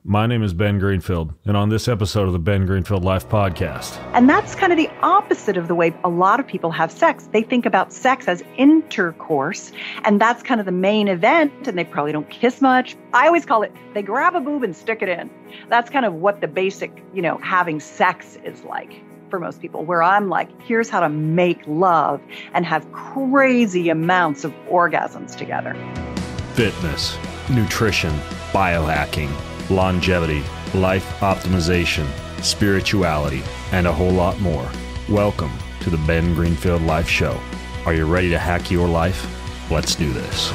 My name is Ben Greenfield, and on this episode of the Ben Greenfield Life Podcast. And that's kind of the opposite of the way a lot of people have sex. They think about sex as intercourse, and that's kind of the main event, and they probably don't kiss much. I always call it, they grab a boob and stick it in. That's kind of what the basic, having sex is like for most people, where I'm like, here's how to make love and have crazy amounts of orgasms together. Fitness, nutrition, biohacking, longevity, life optimization, spirituality, and a whole lot more. Welcome to the Ben Greenfield Life Show. Are you ready to hack your life? Let's do this.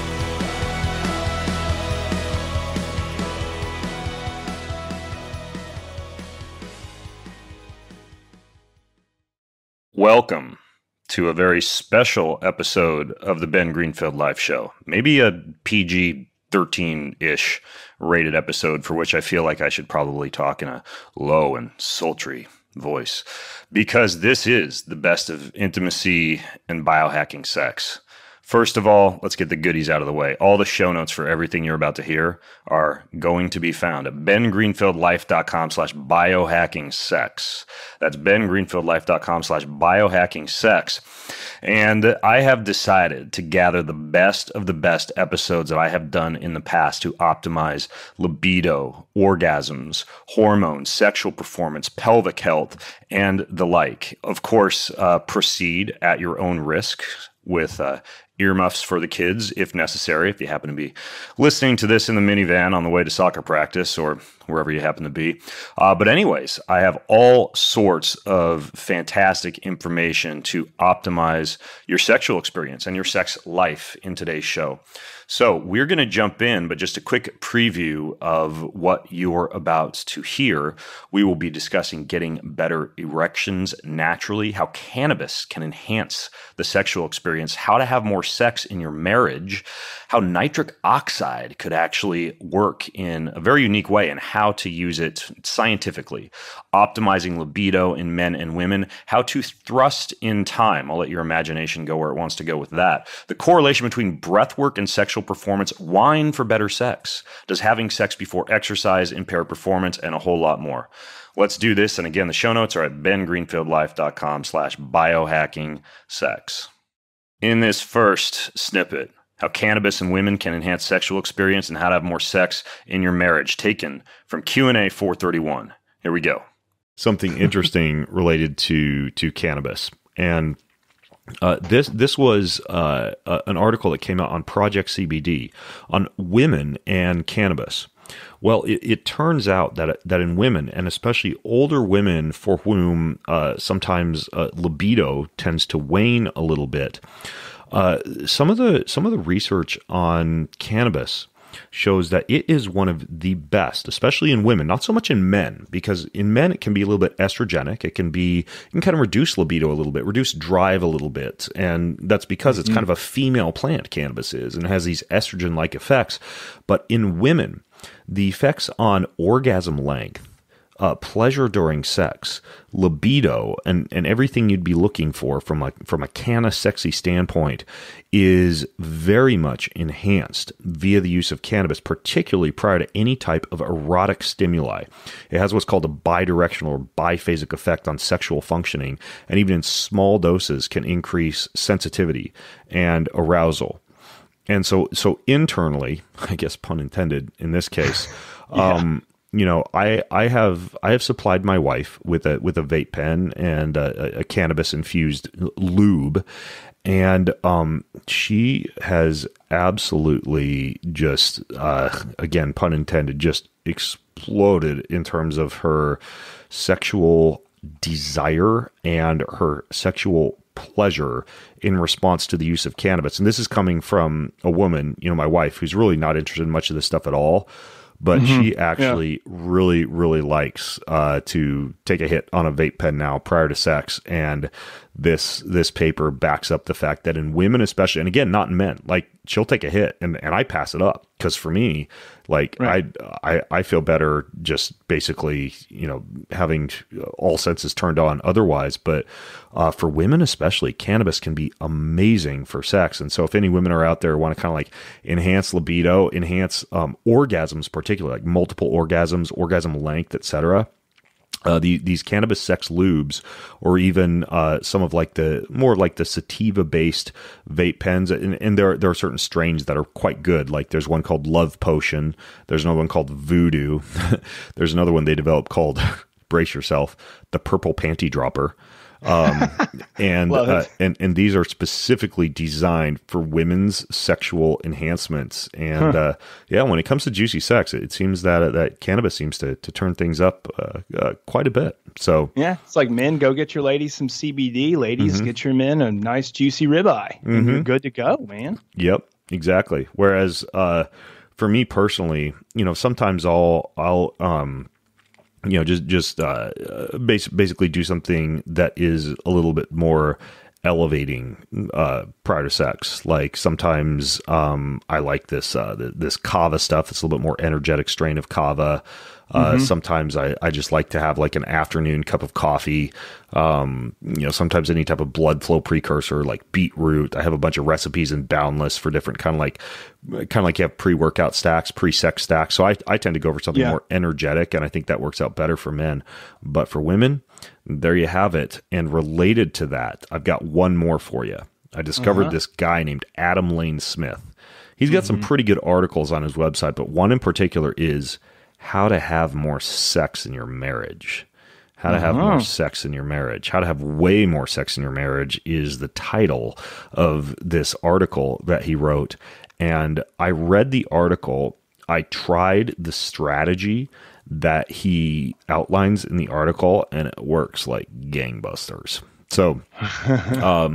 Welcome to a very special episode of the Ben Greenfield Life Show. Maybe a PG-13-ish rated episode for which I feel like I should probably talk in a low and sultry voice, because this is the best of intimacy and biohacking sex. First of all, let's get the goodies out of the way. All the show notes for everything you're about to hear are going to be found at bengreenfieldlife.com/biohacking sex. That's bengreenfieldlife.com/biohacking sex. And I have decided to gather the best of the best episodes that I have done in the past to optimize libido, orgasms, hormones, sexual performance, pelvic health, and the like. Of course, proceed at your own risk with earmuffs for the kids, if necessary, if you happen to be listening to this in the minivan on the way to soccer practice or wherever you happen to be. But anyways, I have all sorts of fantastic information to optimize your sexual experience and your sex life in today's show. So we're going to jump in, but just a quick preview of what you're about to hear. We will be discussing getting better erections naturally, how cannabis can enhance the sexual experience, how to have more sex in your marriage, how nitric oxide could actually work in a very unique way, and how to use it scientifically, optimizing libido in men and women, how to thrust in time. I'll let your imagination go where it wants to go with that. The correlation between breathwork and sexual performance, wine for better sex. Does having sex before exercise impair performance, and a whole lot more. Let's do this. And again, the show notes are at bengreenfieldlife.com/biohacking sex. In this first snippet, how cannabis and women can enhance sexual experience and how to have more sex in your marriage, taken from Q&A 431. Here we go. Something interesting related to cannabis. And this was an article that came out on Project CBD on women and cannabis. Well, it turns out that in women, and especially older women for whom sometimes libido tends to wane a little bit, some of the research on cannabis shows that it is one of the best, especially in women, not so much in men, because in men it can be a little bit estrogenic. It can kind of reduce libido a little bit, reduce drive a little bit. And that's because it's kind of a female plant, cannabis is, and has these estrogen-like effects. But in women, the effects on orgasm length, pleasure during sex, libido, and everything you'd be looking for from a canna sexy standpoint is very much enhanced via the use of cannabis, particularly prior to any type of erotic stimuli. It has what's called a bidirectional or biphasic effect on sexual functioning, and even in small doses can increase sensitivity and arousal. And so internally, I guess pun intended in this case, I have supplied my wife with a vape pen and a cannabis infused lube, and she has absolutely just again pun intended, just exploded in terms of her sexual desire and her sexual pleasure in response to the use of cannabis. And this is coming from a woman, my wife, who's really not interested in much of this stuff at all. But she actually really, really likes to take a hit on a vape pen now prior to sex. And this paper backs up the fact that in women especially, and again, not in men, like she'll take a hit and I pass it up. Because for me, like I feel better just basically, having all senses turned on otherwise. But for women especially, cannabis can be amazing for sex. And so if any women are out there who want to kind of like enhance libido, enhance orgasms, particularly like multiple orgasms, orgasm length, etc. These cannabis sex lubes, or even some of like the more like the sativa based vape pens, and there are certain strains that are quite good. Like there's one called Love Potion. There's another one called Voodoo. There's another one they developed called, brace yourself, the Purple Panty Dropper. And these are specifically designed for women's sexual enhancements. And when it comes to juicy sex, it seems that cannabis seems to turn things up quite a bit. So yeah, it's like, men, go get your ladies some CBD. Ladies, get your men a nice juicy ribeye, and you're good to go, man. Yep, exactly. Whereas for me personally, sometimes I'll basically do something that is a little bit more elevating prior to sex. Like sometimes I like this kava stuff. It's a little bit more energetic strain of kava. Sometimes I just like to have like an afternoon cup of coffee. Sometimes any type of blood flow precursor like beetroot. I have a bunch of recipes in Boundless for different kind of like you have pre-workout stacks, pre-sex stacks. So I tend to go for something more energetic, and I think that works out better for men. But for women, there you have it. And related to that, I've got one more for you. I discovered this guy named Adam Lane Smith. He's got some pretty good articles on his website, but one in particular is how to have more sex in your marriage. How to have more sex in your marriage. How to have way more sex in your marriage is the title of this article that he wrote. And I read the article. I tried the strategy that he outlines in the article, and it works like gangbusters. So I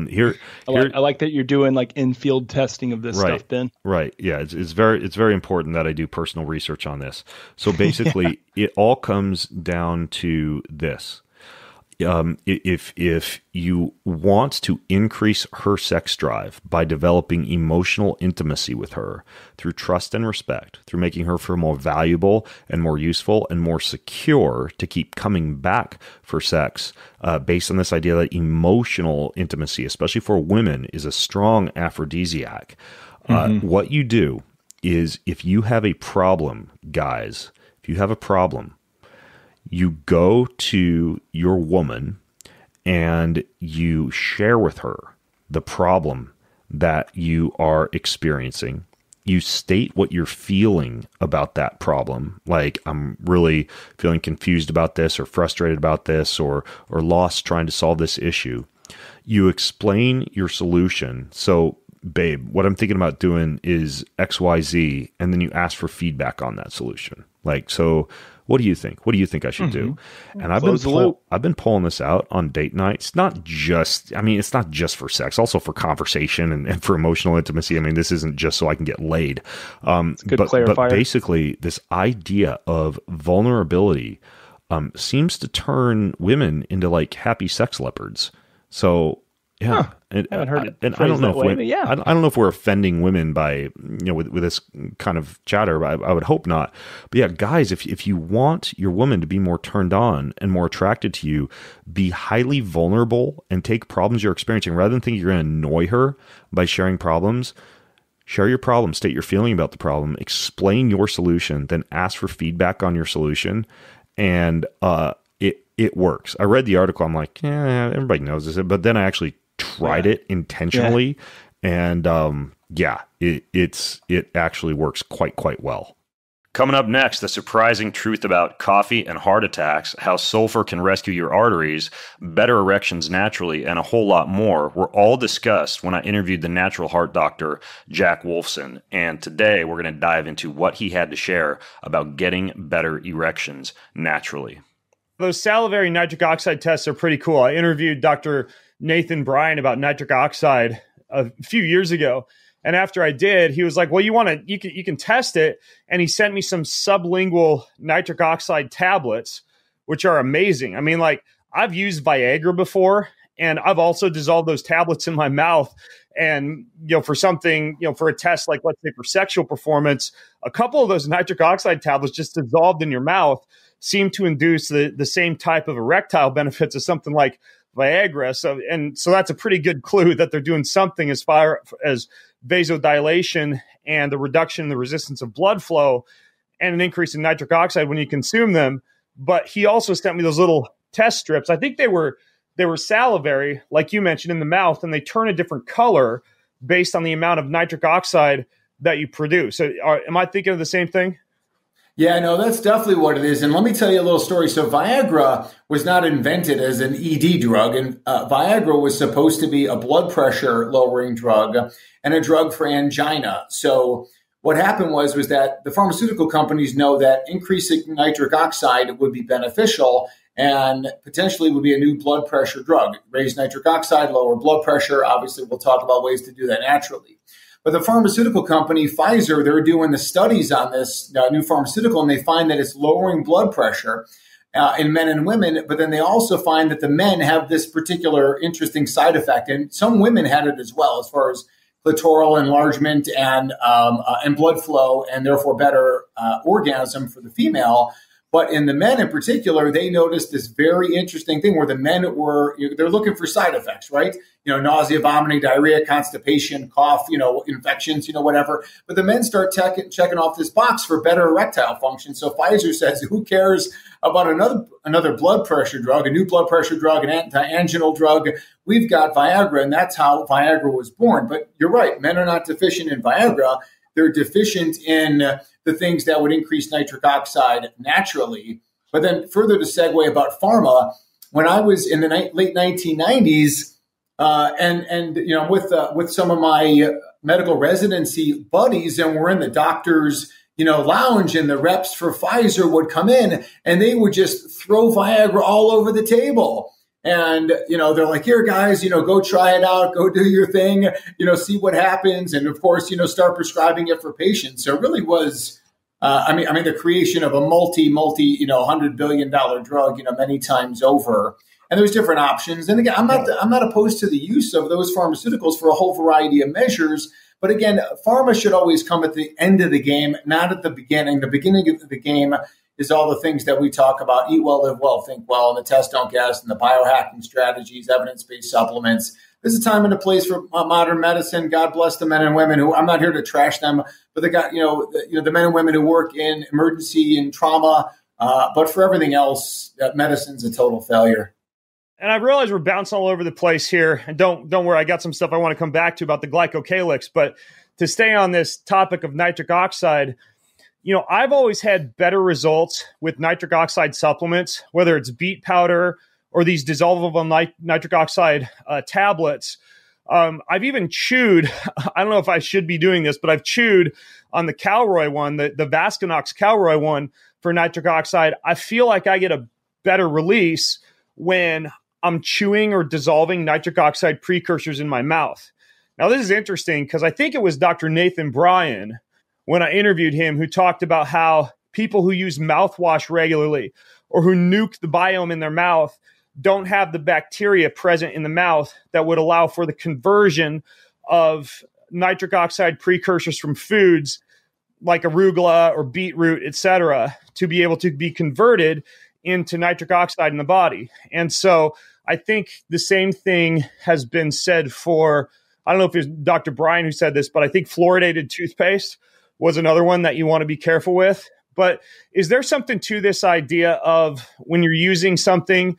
like that you're doing like in-field testing of this stuff, Ben. Right. Yeah. It's very important that I do personal research on this. So basically it all comes down to this. If you want to increase her sex drive by developing emotional intimacy with her through trust and respect, through making her feel more valuable and more useful and more secure to keep coming back for sex, based on this idea that emotional intimacy, especially for women, is a strong aphrodisiac. What you do is, if you have a problem, guys, you go to your woman and you share with her the problem that you are experiencing. You state what you're feeling about that problem. Like, I'm really feeling confused about this, or frustrated about this, or lost trying to solve this issue. You explain your solution. So, babe, what I'm thinking about doing is XYZ, and then you ask for feedback on that solution. Like, so what do you think? What do you think I should do? And I've been pulling this out on date nights. It's not just for sex, also for conversation and for emotional intimacy. I mean, this isn't just so I can get laid. It's a good clarifier. But basically, this idea of vulnerability seems to turn women into like happy sex leopards. So yeah, I haven't heard it. And I don't know I don't know if we're offending women by with this kind of chatter. But I would hope not. But yeah, guys, if you want your woman to be more turned on and more attracted to you, be highly vulnerable and take problems you're experiencing rather than think you're going to annoy her by sharing problems. Share your problem, state your feeling about the problem, explain your solution, then ask for feedback on your solution, and it works. I read the article. I'm like, yeah, everybody knows this, but then I actually tried it intentionally, and it actually works quite well. Coming up next, the surprising truth about coffee and heart attacks, how sulfur can rescue your arteries, better erections naturally, and a whole lot more were all discussed when I interviewed the natural heart doctor, Jack Wolfson. And today we're going to dive into what he had to share about getting better erections naturally. Those salivary nitric oxide tests are pretty cool. I interviewed Dr. Nathan Bryan about nitric oxide a few years ago. And after I did, he was like, well, you can test it. And he sent me some sublingual nitric oxide tablets, which are amazing. I mean, like, I've used Viagra before, And I've also dissolved those tablets in my mouth. And, for something, for a test, like let's say for sexual performance, a couple of those nitric oxide tablets just dissolved in your mouth seem to induce the same type of erectile benefits as something like Viagra. So that's a pretty good clue that they're doing something as far as vasodilation and the reduction in the resistance of blood flow and an increase in nitric oxide when you consume them. But he also sent me those little test strips. I think they were salivary, like you mentioned, in the mouth, and they turn a different color based on the amount of nitric oxide that you produce. So am I thinking of the same thing? Yeah, no, that's definitely what it is. And let me tell you a little story. So Viagra was not invented as an ED drug, and Viagra was supposed to be a blood pressure lowering drug and a drug for angina. So what happened was that the pharmaceutical companies know that increasing nitric oxide would be beneficial and potentially would be a new blood pressure drug. Raise nitric oxide, lower blood pressure. Obviously, we'll talk about ways to do that naturally. But the pharmaceutical company, Pfizer, they're doing the studies on this new pharmaceutical, and they find that it's lowering blood pressure in men and women. But then they also find that the men have this particular interesting side effect. And some women had it as well, as far as clitoral enlargement and blood flow, and therefore better orgasm for the female. But in the men in particular, they noticed this very interesting thing where the men they're looking for side effects, right? Nausea, vomiting, diarrhea, constipation, cough, infections, whatever. But the men start checking off this box for better erectile function. So Pfizer says, who cares about another blood pressure drug, a new blood pressure drug, an anti-anginal drug? We've got Viagra, and that's how Viagra was born. But you're right, men are not deficient in Viagra. They're deficient in the things that would increase nitric oxide naturally. But then further to segue about pharma, when I was in the late 1990s, with some of my medical residency buddies, and we're in the doctor's lounge, and the reps for Pfizer would come in and they would just throw Viagra all over the table. And, they're like, here, guys, go try it out, go do your thing, see what happens. And of course, start prescribing it for patients. So it really was, the creation of a multi, $100 billion drug, many times over. And there's different options. And again, I'm not opposed to the use of those pharmaceuticals for a whole variety of measures. But again, pharma should always come at the end of the game, not at the beginning. The beginning of the game is all the things that we talk about: eat well, live well, think well, and the test, don't guess, and the biohacking strategies, evidence-based supplements. There's a time and a place for modern medicine. God bless the men and women who, I'm not here to trash them, but they got, the men and women who work in emergency and trauma. But for everything else, medicine's a total failure. And I realize we're bouncing all over the place here. And don't worry, I got some stuff I want to come back to about the glycocalyx. But to stay on this topic of nitric oxide, I've always had better results with nitric oxide supplements, whether it's beet powder or these dissolvable nitric oxide tablets. I've even chewed, I don't know if I should be doing this, but I've chewed on the Calroy one, the Vasconox Calroy one for nitric oxide. I feel like I get a better release when I'm chewing or dissolving nitric oxide precursors in my mouth. Now, this is interesting because I think it was Dr. Nathan Bryan, when I interviewed him, who talked about how people who use mouthwash regularly or who nuke the biome in their mouth don't have the bacteria present in the mouth that would allow for the conversion of nitric oxide precursors from foods like arugula or beetroot, et cetera, to be able to be converted into nitric oxide in the body. And so I think the same thing has been said for, I don't know if it was Dr. Bryan who said this, but I think fluoridated toothpaste was another one that you want to be careful with. But is there something to this idea of when you're using something,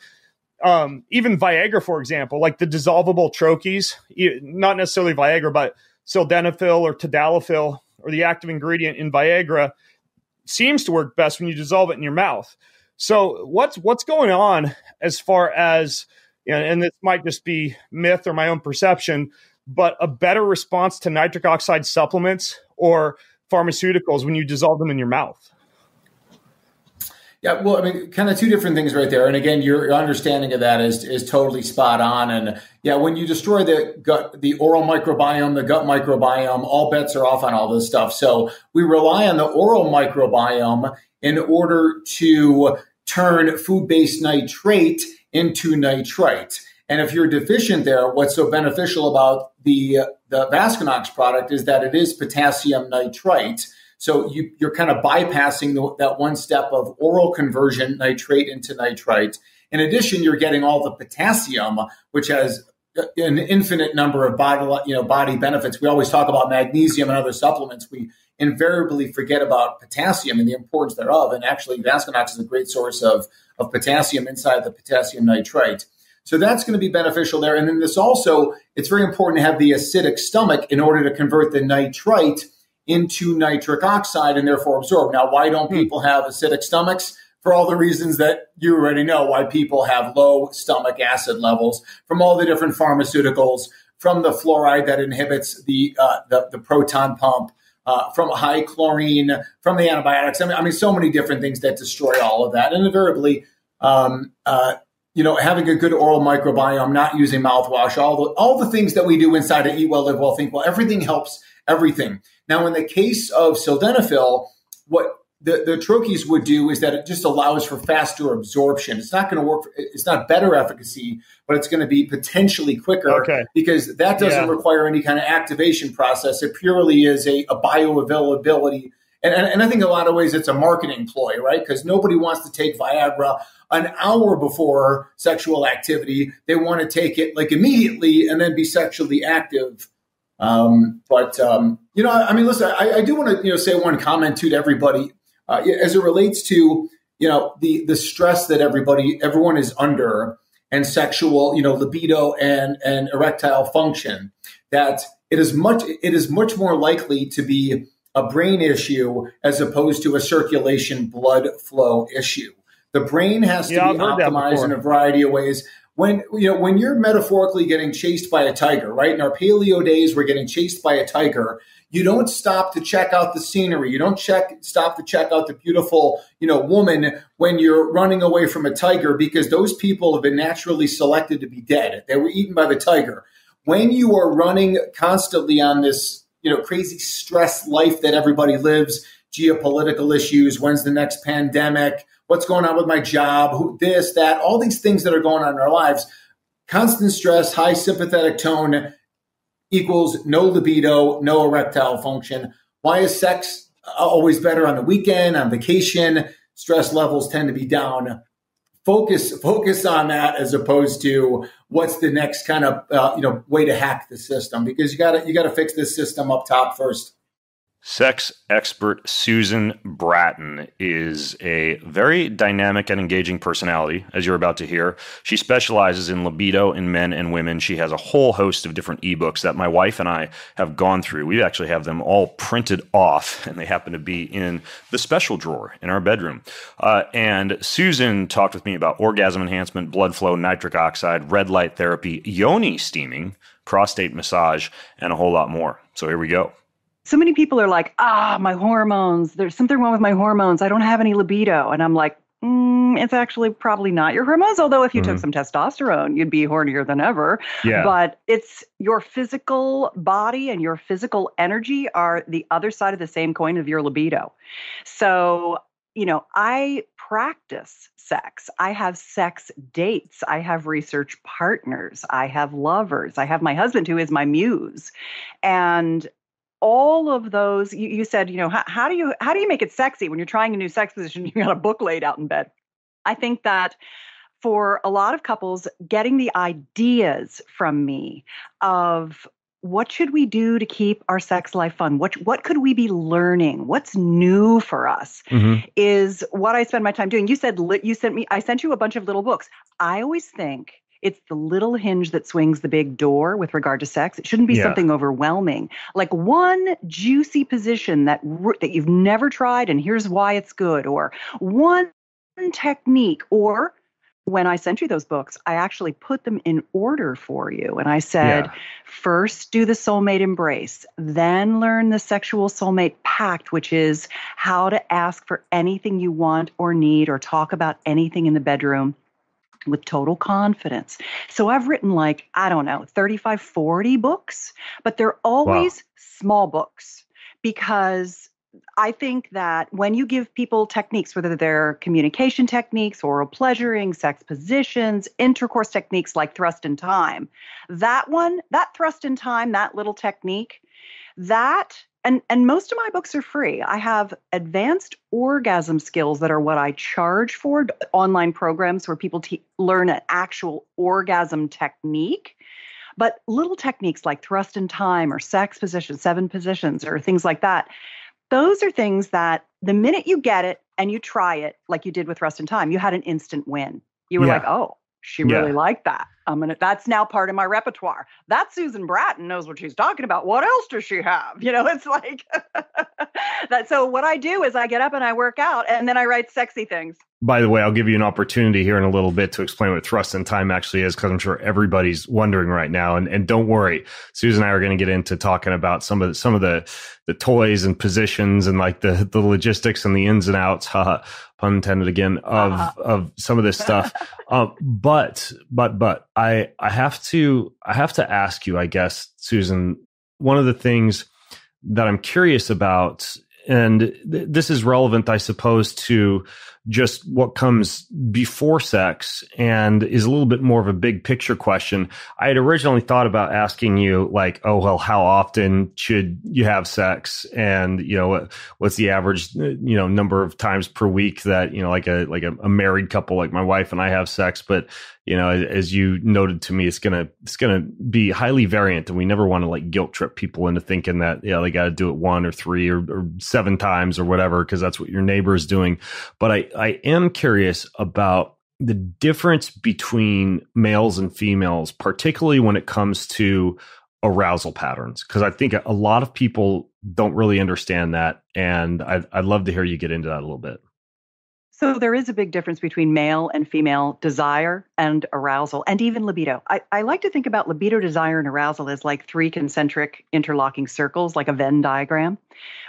even Viagra, for example, like the dissolvable troches, not necessarily Viagra, but sildenafil or tadalafil, or the active ingredient in Viagra, seems to work best when you dissolve it in your mouth. So what's going on as far as, and this might just be myth or my own perception, but a better response to nitric oxide supplements or pharmaceuticals when you dissolve them in your mouth? Yeah, well, kind of two different things right there. And again, your understanding of that is totally spot on. And yeah, when you destroy the gut, the oral microbiome, the gut microbiome, all bets are off on all this stuff. So we rely on the oral microbiome in order to turn food-based nitrate into nitrite. And if you're deficient there, what's so beneficial about the Vasconox product is that it is potassium nitrite. So you're kind of bypassing that one step of oral conversion, nitrate into nitrite. In addition, you're getting all the potassium, which has an infinite number of body benefits. We always talk about magnesium and other supplements. We invariably forget about potassium and the importance thereof. And actually, Vasconox is a great source of potassium inside the potassium nitrite. So that's going to be beneficial there. And then it's very important to have the acidic stomach in order to convert the nitrite into nitric oxide and therefore absorb. Now, why don't people have acidic stomachs? For all the reasons that you already know, why people have low stomach acid levels from all the different pharmaceuticals, from the fluoride that inhibits the proton pump, from high chlorine, from the antibiotics. I mean, so many different things that destroy all of that. And invariably, having a good oral microbiome, not using mouthwash, all the things that we do inside of Eat Well, Live Well, Think Well, everything helps everything. Now, in the case of sildenafil, what the troches would do is that it just allows for faster absorption. It's not going to work. It's not better efficacy, but it's going to be potentially quicker because that doesn't require any kind of activation process. It purely is a bioavailability. And I think in a lot of ways it's a marketing ploy, right? Because nobody wants to take Viagra an hour before sexual activity. They want to take it like immediately and then be sexually active. Listen, I do want to, say one comment too to everybody. As it relates to, the stress that everyone is under and sexual, libido and erectile function, that it is much more likely to be a brain issue as opposed to a circulation blood flow issue. The brain has to be optimized in a variety of ways. When you're metaphorically getting chased by a tiger, right? In our paleo days, we're getting chased by a tiger. You don't stop to check out the scenery. You don't stop to check out the beautiful, woman when you're running away from a tiger, because those people have been naturally selected to be dead. They were eaten by the tiger. When you are running constantly on this, crazy stress life that everybody lives, geopolitical issues, when's the next pandemic, what's going on with my job, this, that, all these things that are going on in our lives, constant stress, high sympathetic tone equals no libido, no erectile function. Why is sex always better on the weekend, on vacation? Stress levels tend to be down. Focus on that as opposed to what's the next kind of way to hack the system, because you got to fix this system up top first. Sex expert Susan Bratton is a very dynamic and engaging personality, as you're about to hear. She specializes in libido in men and women. She has a whole host of different ebooks that my wife and I have gone through. We actually have them all printed off, and they happen to be in the special drawer in our bedroom. And Susan talked with me about orgasm enhancement, blood flow, nitric oxide, red light therapy, yoni steaming, prostate massage, and a whole lot more. So here we go. So many people are like, my hormones, there's something wrong with my hormones. I don't have any libido. And I'm like, it's actually probably not your hormones. Although if you took some testosterone, you'd be hornier than ever. Yeah. But it's your physical body and your physical energy are the other side of the same coin of your libido. So, I practice sex. I have sex dates. I have research partners. I have lovers. I have my husband who is my muse. And all of those, you said, how do you make it sexy when you're trying a new sex position? You got a book laid out in bed. I think that for a lot of couples, getting the ideas from me of what should we do to keep our sex life fun? What could we be learning? What's new for us is what I spend my time doing. You said I sent you a bunch of little books. I always think it's the little hinge that swings the big door with regard to sex. It shouldn't be something overwhelming. Like one juicy position that you've never tried, and here's why it's good, or one technique. Or when I sent you those books, I actually put them in order for you. And I said, first do the soulmate embrace, then learn the sexual soulmate pact, which is how to ask for anything you want or need or talk about anything in the bedroom with total confidence. So I've written 35, 40 books, but they're always small books because I think that when you give people techniques, whether they're communication techniques, oral pleasuring, sex positions, intercourse techniques like thrust and time, that thrust and time, that little technique, and most of my books are free. I have advanced orgasm skills that are what I charge for, online programs where people learn an actual orgasm technique. But little techniques like thrust and time or sex positions, 7 positions, or things like that, those are things that the minute you get it and you try it, like you did with thrust and time, you had an instant win. You were like, oh, she really liked that. That's now part of my repertoire. That Susan Bratton knows what she's talking about. What else does she have? It's like that. So what I do is I get up and I work out and then I write sexy things. By the way, I'll give you an opportunity here in a little bit to explain what thrust and time actually is, because I'm sure everybody's wondering right now. And don't worry, Susan and I are going to get into talking about some of the toys and positions and like the logistics and the ins and outs, pun intended again, of some of this stuff. But I have to ask you, I guess, Susan, one of the things that I'm curious about, and this is relevant, I suppose, to just what comes before sex and is a little bit more of a big picture question. I had originally thought about asking you like, oh, well, how often should you have sex? And, what's the average, number of times per week that, like a married couple, like my wife and I have sex. But, as you noted to me, it's going to be highly variant, and we never want to like guilt trip people into thinking that, they got to do it 1 or 3 or 7 times or whatever, because that's what your neighbor is doing. But I am curious about the difference between males and females, particularly when it comes to arousal patterns, because I think a lot of people don't really understand that. And I'd love to hear you get into that a little bit. So there is a big difference between male and female desire and arousal, and even libido. I like to think about libido, desire, and arousal as like 3 concentric interlocking circles, like a Venn diagram,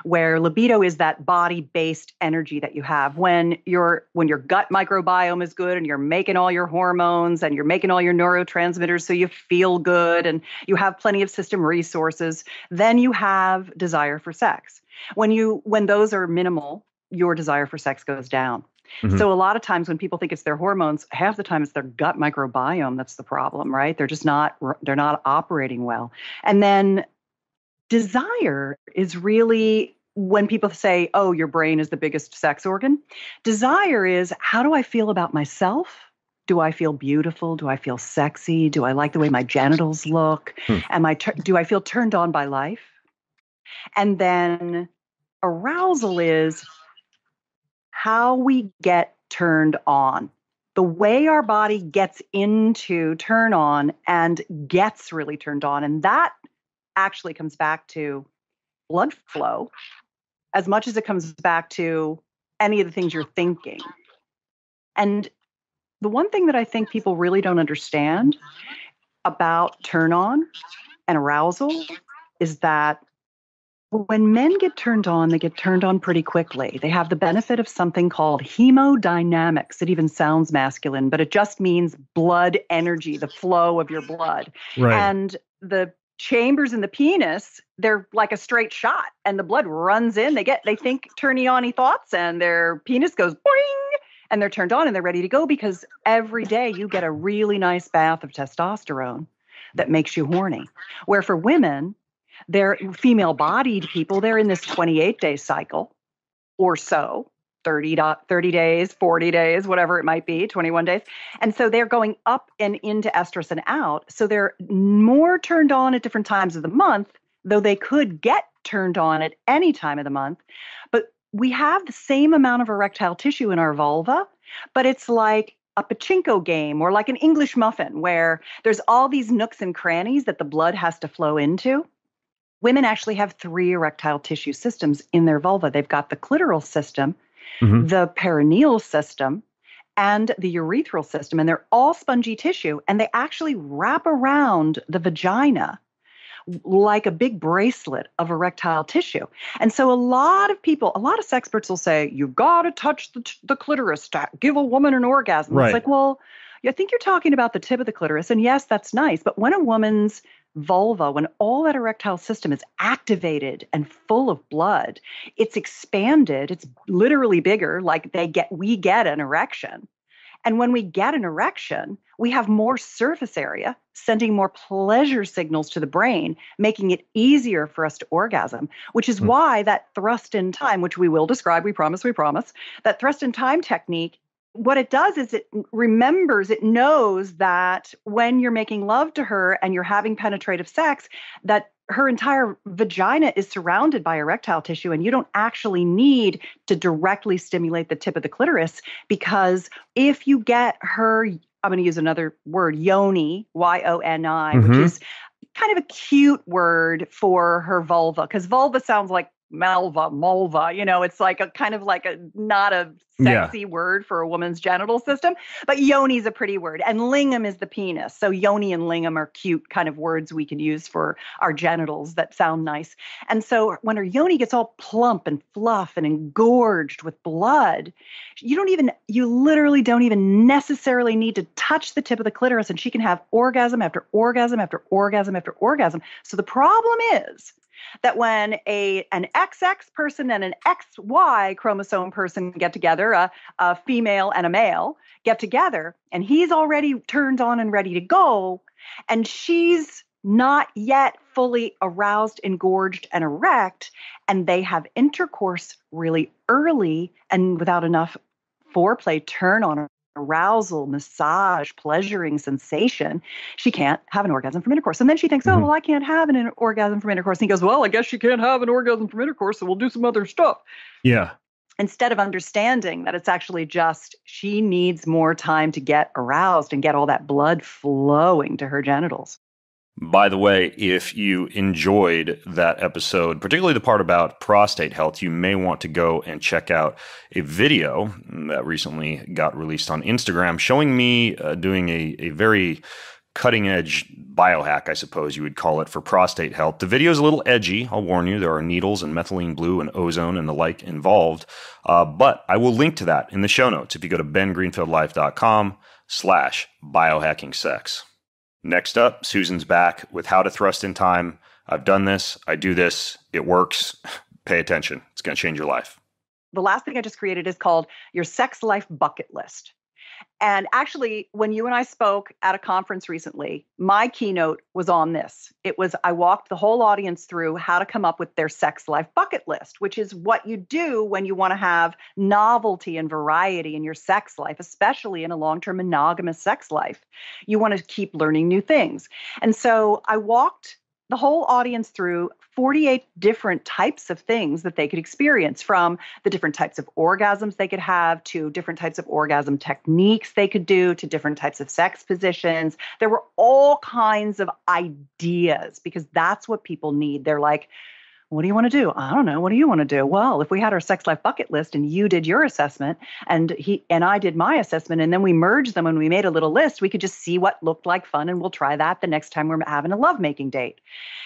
where libido is that body-based energy that you have when your gut microbiome is good and you're making all your hormones and you're making all your neurotransmitters so you feel good and you have plenty of system resources. Then you have desire for sex. When those are minimal, your desire for sex goes down. Mm-hmm. So a lot of times when people think it's their hormones, half the time it's their gut microbiome that's the problem, right? They're not operating well. And then desire is really when people say, oh, your brain is the biggest sex organ. Desire is, how do I feel about myself? Do I feel beautiful? Do I feel sexy? Do I like the way my genitals look? Do I feel turned on by life? And then arousal is how we get turned on, the way our body gets into turn on and gets really turned on. And that actually comes back to blood flow as much as it comes back to any of the things you're thinking. And the one thing that I think people really don't understand about turn on and arousal is that when men get turned on, they get turned on pretty quickly. They have the benefit of something called hemodynamics. It even sounds masculine, but it just means blood energy, the flow of your blood. Right. And the chambers in the penis, they're like a straight shot, and the blood runs in. They think turny-on-y thoughts, and their penis goes boing, and they're turned on, and they're ready to go because every day you get a really nice bath of testosterone that makes you horny. Where for women, they're female-bodied people, they're in this 28-day cycle or so, 30 days, 40 days, whatever it might be, 21 days. And so they're going up and into estrus and out. So they're more turned on at different times of the month, though they could get turned on at any time of the month. But we have the same amount of erectile tissue in our vulva, but it's like a pachinko game or like an English muffin where there's all these nooks and crannies that the blood has to flow into. Women actually have 3 erectile tissue systems in their vulva. They've got the clitoral system, the perineal system, and the urethral system. And they're all spongy tissue. And they actually wrap around the vagina like a big bracelet of erectile tissue. And so a lot of sexperts will say, you've got to touch the clitoris to give a woman an orgasm. Right. It's like, well, I think you're talking about the tip of the clitoris. And yes, that's nice. But when a woman's vulva, when all that erectile system is activated and full of blood, it's expanded. It's literally bigger, like we get an erection. And when we get an erection, we have more surface area, sending more pleasure signals to the brain, making it easier for us to orgasm, which is why that thrust in time, which we will describe, we promise, that thrust in time technique, what it does is it knows that when you're making love to her and you're having penetrative sex, that her entire vagina is surrounded by erectile tissue, and you don't actually need to directly stimulate the tip of the clitoris, because if you get her, I'm going to use another word, yoni, Y-O-N-I, which is kind of a cute word for her vulva, because vulva sounds like mulva, it's like a kind of like a, not a sexy word for a woman's genital system, but yoni is a pretty word. And lingam is the penis. So yoni and lingam are cute kind of words we can use for our genitals that sound nice. And so when her yoni gets all plump and fluff and engorged with blood, you literally don't even necessarily need to touch the tip of the clitoris, and she can have orgasm after orgasm after orgasm after orgasm. So the problem is that when an XX person and an XY chromosome person get together, a female and a male get together, and he's already turned on and ready to go, and she's not yet fully aroused, engorged, and erect, and they have intercourse really early and without enough foreplay, turn on, arousal, massage, pleasuring sensation, she can't have an orgasm from intercourse. And then she thinks, oh, well, I can't have an orgasm from intercourse. And he goes, well, I guess she can't have an orgasm from intercourse, so we'll do some other stuff. Yeah. Instead of understanding that it's actually just she needs more time to get aroused and get all that blood flowing to her genitals. By the way, if you enjoyed that episode, particularly the part about prostate health, you may want to go and check out a video that recently got released on Instagram showing me doing a very cutting-edge biohack, I suppose you would call it, for prostate health. The video is a little edgy, I'll warn you. There are needles and methylene blue and ozone and the like involved. But I will link to that in the show notes if you go to bengreenfieldlife.com/biohacking sex. Next up, Susan's back with how to thrust in time. I've done this. I do this. It works. Pay attention. It's going to change your life. The last thing I just created is called your sex life bucket list. And actually, when you and I spoke at a conference recently, my keynote was on this. I walked the whole audience through how to come up with their sex life bucket list, which is what you do when you want to have novelty and variety in your sex life, especially in a long-term monogamous sex life. You want to keep learning new things. And so I walked the whole audience through 48 different types of things that they could experience, from the different types of orgasms they could have to different types of orgasm techniques they could do to different types of sex positions. There were all kinds of ideas because that's what people need. They're like, what do you want to do? I don't know. What do you want to do? Well, if we had our sex life bucket list and you did your assessment and I did my assessment, and then we merged them and we made a little list, we could just see what looked like fun, and we'll try that the next time we're having a lovemaking date.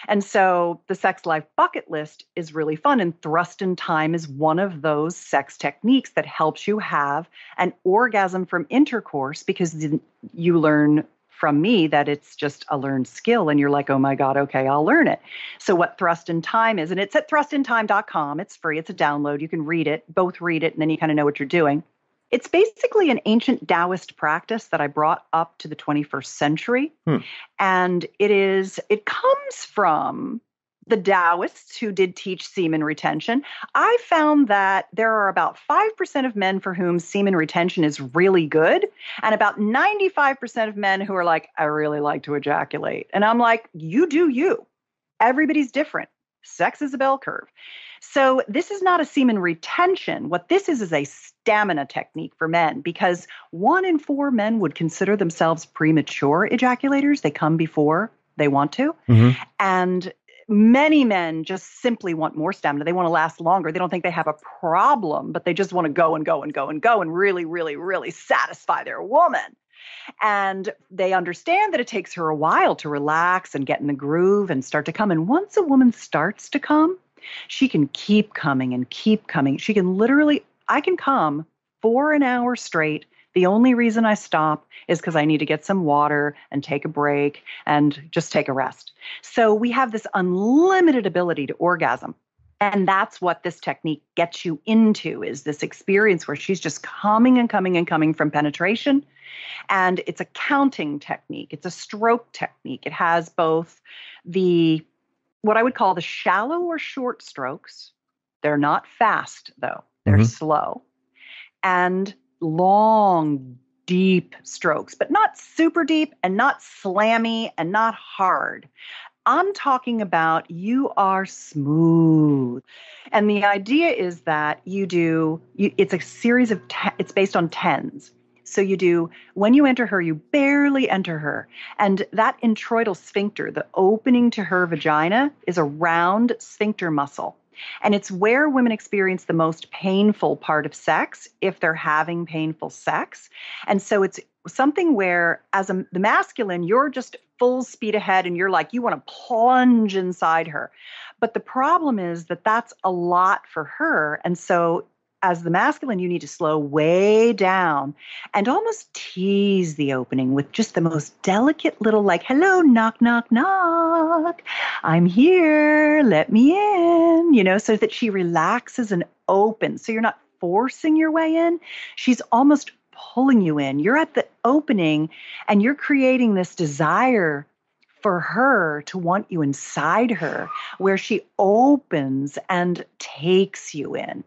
And so the sex life bucket list is really fun, and thrust in time is one of those sex techniques that helps you have an orgasm from intercourse, because you learn from me that it's just a learned skill, and you're like, oh my God, okay, I'll learn it. So what thrust in time is, and it's at thrustintime.com. It's free. It's a download. You can both read it, and then you kind of know what you're doing. It's basically an ancient Taoist practice that I brought up to the 21st century. And it comes from the Taoists who did teach semen retention. I found that there are about 5% of men for whom semen retention is really good, and about 95% of men who are like, I really like to ejaculate. And I'm like, you do you. Everybody's different. Sex is a bell curve. So this is not a semen retention. What this is a stamina technique for men, because 1 in 4 men would consider themselves premature ejaculators. They come before they want to. And many men just simply want more stamina. They want to last longer. They don't think they have a problem, but they just want to go and go and go and go and really, really, really satisfy their woman. And they understand that it takes her a while to relax and get in the groove and start to come. And once a woman starts to come, she can keep coming and keep coming. I can come for an hour straight, The only reason I stop is because I need to get some water and take a break and just take a rest. So we have this unlimited ability to orgasm. And that's what this technique gets you into, is this experience where she's just coming and coming and coming from penetration. And it's a counting technique. It's a stroke technique. It has both what I would call the shallow or short strokes. They're not fast, though. They're slow. And long, deep strokes, but not super deep and not slammy and not hard. I'm talking about you are smooth. And the idea is that it's a series of, it's based on tens. So you do, when you enter her, you barely enter her. And that introital sphincter, the opening to her vagina, is a round sphincter muscle. And it's where women experience the most painful part of sex if they're having painful sex. And so it's something where, the masculine, you're just full speed ahead and you're like, you want to plunge inside her. But the problem is that that's a lot for her. And so as the masculine, you need to slow way down and almost tease the opening with just the most delicate little, like, hello, knock, knock, knock. I'm here. Let me in, so that she relaxes and opens. So you're not forcing your way in. She's almost pulling you in. You're at the opening and you're creating this desire for her to want you inside her, where she opens and takes you in.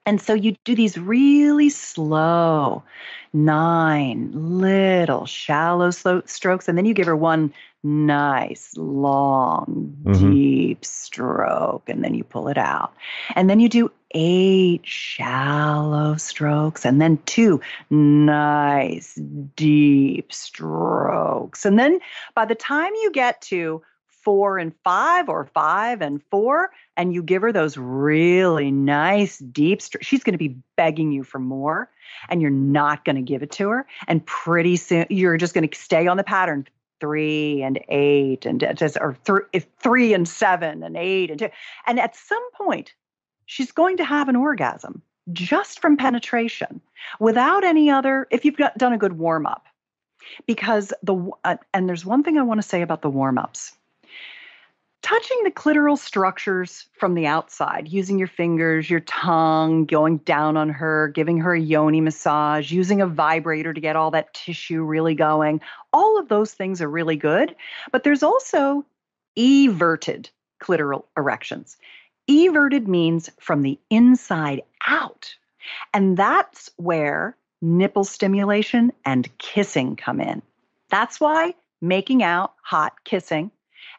And so you do these really slow 9 little shallow slow strokes, and then you give her one nice long deep stroke, and then you pull it out. And then you do 8 shallow strokes, and then 2 nice deep strokes. And then by the time you get to 4 and 5 or 5 and 4, and you give her those really nice deep she's going to be begging you for more, and you're not going to give it to her. And pretty soon you're just going to stay on the pattern 3 and 8 and or 3 and 7 and 8 and 2. And at some point she's going to have an orgasm just from penetration without any other, if you've done a good warm up. Because and there's one thing I want to say about the warm ups. Touching the clitoral structures from the outside, using your fingers, your tongue, going down on her, giving her a yoni massage, using a vibrator to get all that tissue really going. All of those things are really good. But there's also everted clitoral erections. Everted means from the inside out. And that's where nipple stimulation and kissing come in. That's why making out, hot kissing,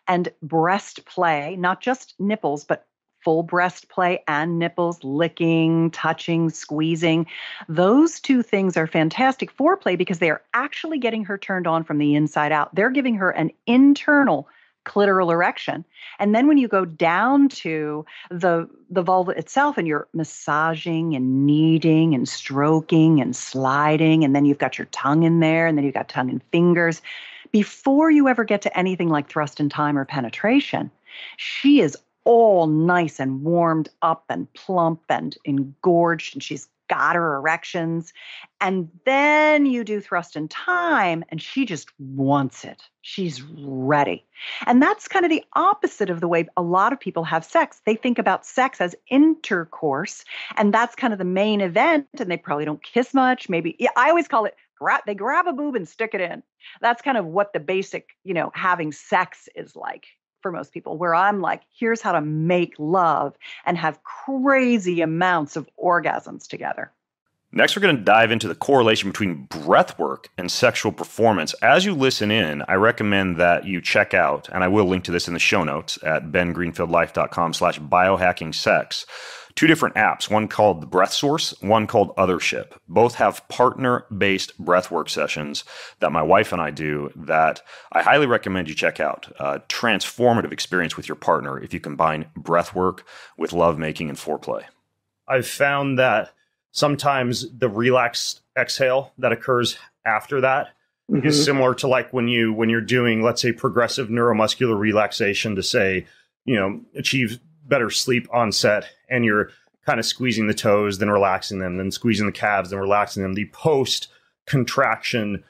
and breast play, not just nipples, but full breast play and nipples, licking, touching, squeezing. Those 2 things are fantastic foreplay because they are actually getting her turned on from the inside out. They're giving her an internal clitoral erection. And then when you go down to the vulva itself and you're massaging and kneading and stroking and sliding, and then you've got your tongue in there, and then you've got tongue and fingers, before you ever get to anything like thrust and time or penetration, she is all nice and warmed up and plump and engorged, and she's got her erections. And then you do thrust and time, and she just wants it. She's ready. And that's kind of the opposite of the way a lot of people have sex. They think about sex as intercourse, and that's kind of the main event, and they probably don't kiss much. Maybe, I always call it, they grab a boob and stick it in. That's kind of what the basic, having sex is like for most people, where I'm like, here's how to make love and have crazy amounts of orgasms together. Next, we're going to dive into the correlation between breathwork and sexual performance. As you listen in, I recommend that you check out, and I will link to this in the show notes at bengreenfieldlife.com/biohacking sex, 2 different apps, one called The Breath Source, one called Othership. Both have partner-based breathwork sessions that my wife and I do that I highly recommend you check out. A transformative experience with your partner if you combine breathwork with lovemaking and foreplay. I've found that sometimes the relaxed exhale that occurs after that is similar to like when you're doing, let's say, progressive neuromuscular relaxation to say, achieve better sleep onset, and you're kind of squeezing the toes, then relaxing them, then squeezing the calves, then relaxing them. The post contraction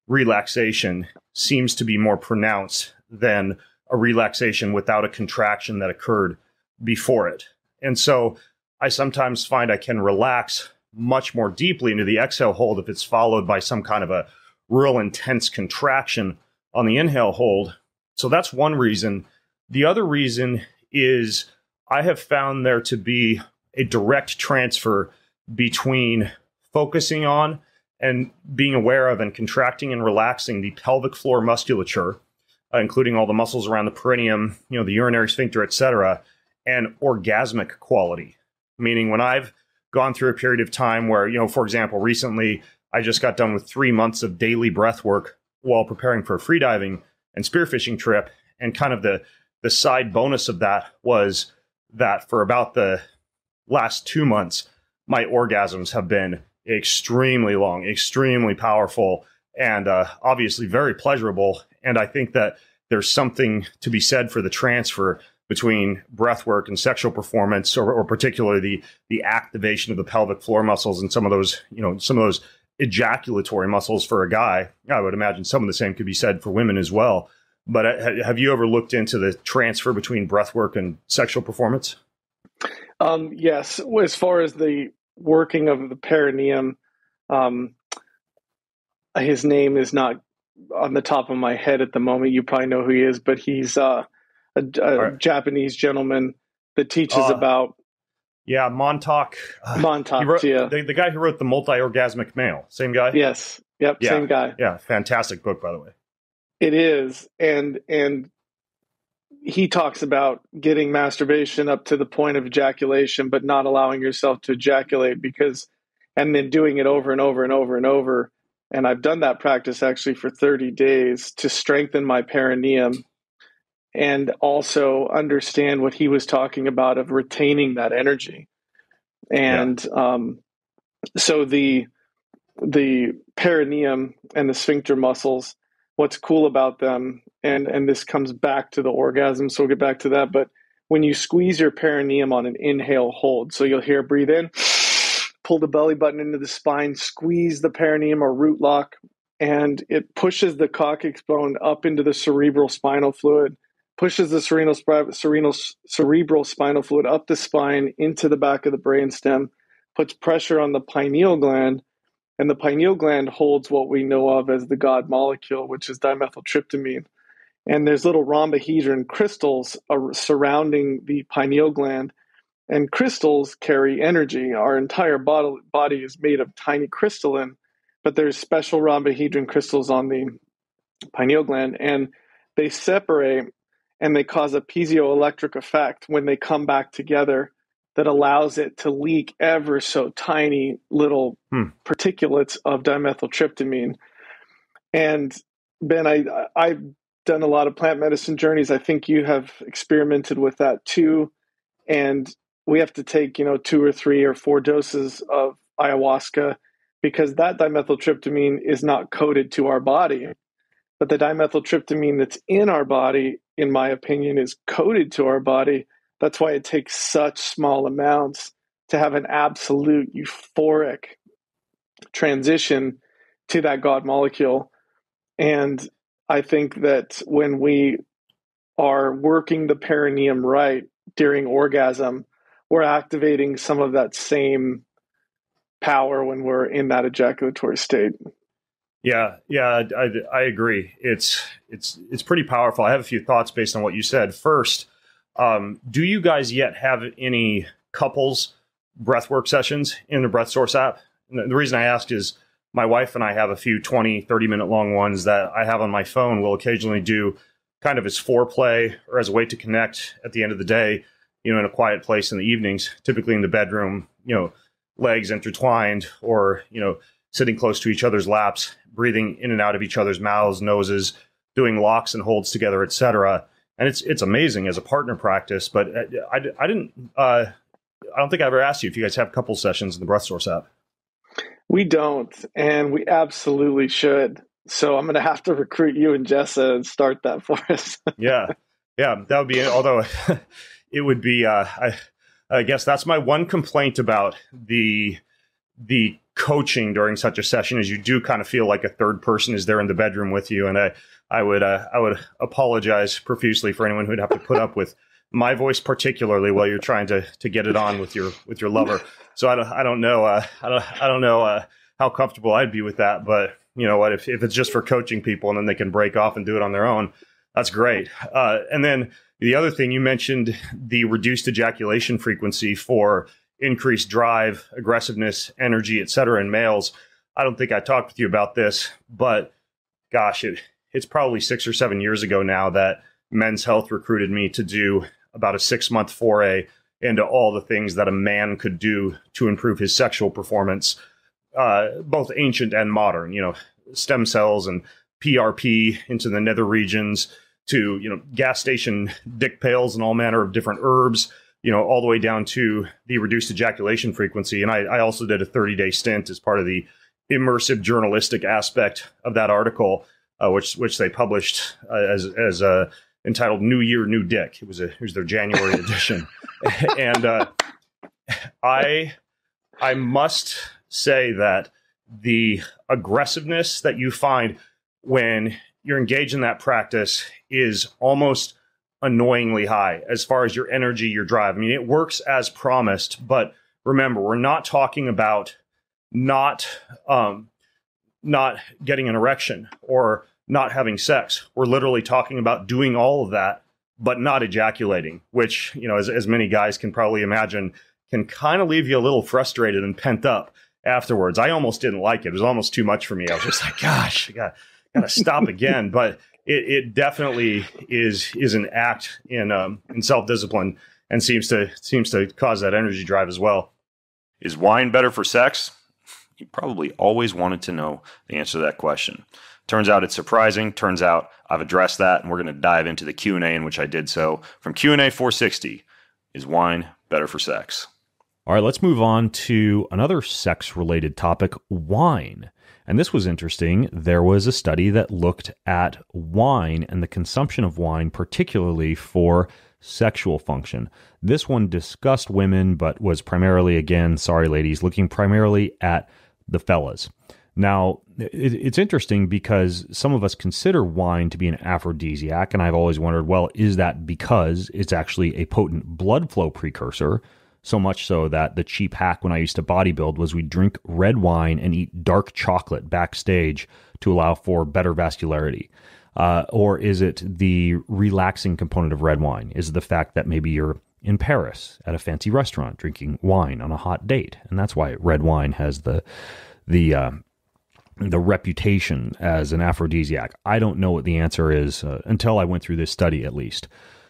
relaxation seems to be more pronounced than a relaxation without a contraction that occurred before it. And so I sometimes find I can relax much more deeply into the exhale hold if it's followed by some kind of a real intense contraction on the inhale hold. So that's one reason. The other reason is I have found there to be a direct transfer between focusing on and being aware of and contracting and relaxing the pelvic floor musculature, including all the muscles around the perineum, the urinary sphincter, etc., and orgasmic quality. Meaning when I've gone through a period of time where, for example, recently I just got done with 3 months of daily breath work while preparing for a freediving and spearfishing trip. And kind of the side bonus of that was that for about the last 2 months, my orgasms have been extremely long, extremely powerful, and obviously very pleasurable. And I think that there's something to be said for the transfer between breathwork and sexual performance, or particularly the activation of the pelvic floor muscles and some of those ejaculatory muscles for a guy. I would imagine some of the same could be said for women as well. But have you ever looked into the transfer between breathwork and sexual performance? Yes. As far as the working of the perineum, his name is not on the top of my head at the moment. You probably know who he is, but he's a right. Japanese gentleman that teaches about. Yeah, Montauk. Montauk, yeah. The guy who wrote The Multi-Orgasmic Male. Same guy? Yes. Yep, yeah. Same guy. Yeah, fantastic book, by the way. It is. And he talks about getting masturbation up to the point of ejaculation, but not allowing yourself to ejaculate and then doing it over and over and over and over. And I've done that practice actually for 30 days to strengthen my perineum and also understand what he was talking about of retaining that energy. And so the perineum and the sphincter muscles, what's cool about them, and this comes back to the orgasm, so we'll get back to that, but when you squeeze your perineum on an inhale hold, so you'll hear breathe in, pull the belly button into the spine, squeeze the perineum or root lock, and it pushes the coccyx bone up into the cerebral spinal fluid, pushes the cerebral spinal fluid up the spine into the back of the brainstem, puts pressure on the pineal gland, and the pineal gland holds what we know of as the God molecule, which is dimethyltryptamine. And there's little rhombohedron crystals surrounding the pineal gland, and crystals carry energy. Our entire body is made of tiny crystalline, but there's special rhombohedron crystals on the pineal gland, and they separate and they cause a piezoelectric effect when they come back together that allows it to leak ever so tiny little particulates of dimethyltryptamine. And Ben, I've done a lot of plant medicine journeys. I think you have experimented with that too. And we have to take, 2 or 3 or 4 doses of ayahuasca because that dimethyltryptamine is not coded to our body. But the dimethyltryptamine that's in our body, in my opinion, is coded to our body. That's why it takes such small amounts to have an absolute euphoric transition to that God molecule. And I think that when we are working the perineum right during orgasm, we're activating some of that same power when we're in that ejaculatory state. Yeah, I agree. It's pretty powerful. I have a few thoughts based on what you said. First, do you guys yet have any couples breathwork sessions in the Breath Source app? And the reason I ask is my wife and I have a few 20, 30-minute long ones that I have on my phone. We'll occasionally do kind of as foreplay or as a way to connect at the end of the day, in a quiet place in the evenings, typically in the bedroom, legs intertwined or, sitting close to each other's laps, breathing in and out of each other's mouths, noses, doing locks and holds together, etc. And it's amazing as a partner practice. But I don't think I ever asked you if you guys have couple sessions in the Breath Source app. We don't, and we absolutely should. So I'm going to have to recruit you and Jessa and start that for us. Yeah, that would be it. Although it would be, I guess that's my one complaint about the coaching during such a session is you do kind of feel like a third person is there in the bedroom with you. And I would apologize profusely for anyone who'd have to put up with my voice, particularly while you're trying to get it on with your lover. So I don't know how comfortable I'd be with that, but you know what, if it's just for coaching people and then they can break off and do it on their own, that's great. And then the other thing you mentioned, the reduced ejaculation frequency for increased drive, aggressiveness, energy, et cetera, in males. I don't think I talked with you about this, but gosh, it's probably 6 or 7 years ago now that Men's Health recruited me to do about a 6-month foray into all the things that a man could do to improve his sexual performance, both ancient and modern, you know, stem cells and PRP into the nether regions to, you know, gas station dick pails and all manner of different herbs, you know, all the way down to the reduced ejaculation frequency. And I also did a 30-day stint as part of the immersive journalistic aspect of that article, which they published as entitled "New Year, New Dick." It was their January edition, and I must say that the aggressiveness that you find when you're engaged in that practice is almost annoyingly high as far as your energy, your drive. I mean, it works as promised, but remember, we're not talking about not getting an erection or not having sex. We're literally talking about doing all of that, but not ejaculating, which, you know, as many guys can probably imagine, can kind of leave you a little frustrated and pent up afterwards. I almost didn't like it. It was almost too much for me. I was just like, gosh, I gotta stop again. But it definitely is an act in self-discipline and seems to cause that energy drive as well. Is wine better for sex? You probably always wanted to know the answer to that question. Turns out it's surprising. Turns out I've addressed that, and we're going to dive into the Q&A in which I did so. From Q&A 460, is wine better for sex? All right, let's move on to another sex-related topic, wine. And this was interesting. There was a study that looked at wine and the consumption of wine, particularly for sexual function. This one discussed women, but was primarily, again, sorry ladies, looking primarily at the fellas. Now, it's interesting because some of us consider wine to be an aphrodisiac, and I've always wondered, well, is that because it's actually a potent blood flow precursor? So much so that the cheap hack when I used to bodybuild was we'd drink red wine and eat dark chocolate backstage to allow for better vascularity. Or is it the relaxing component of red wine? Is it the fact that maybe you're in Paris at a fancy restaurant drinking wine on a hot date, and that's why red wine has the reputation as an aphrodisiac? I don't know what the answer is until I went through this study, at least.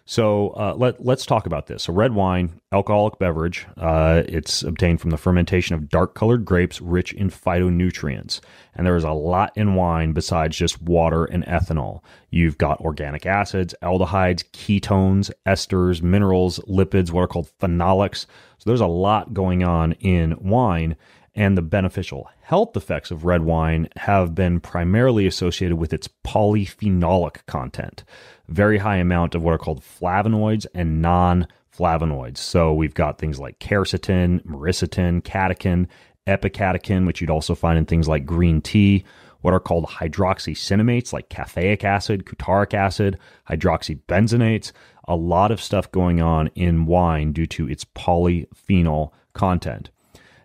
So let's talk about this. So red wine, alcoholic beverage, it's obtained from the fermentation of dark-colored grapes rich in phytonutrients. And there is a lot in wine besides just water and ethanol. You've got organic acids, aldehydes, ketones, esters, minerals, lipids, what are called phenolics. So there's a lot going on in wine. And the beneficial health effects of red wine have been primarily associated with its polyphenolic content. Very high amount of what are called flavonoids and non-flavonoids. So we've got things like quercetin, myricetin, catechin, epicatechin, which you'd also find in things like green tea, what are called hydroxycinemates like caffeic acid, cutaric acid, hydroxybenzonates. A lot of stuff going on in wine due to its polyphenol content.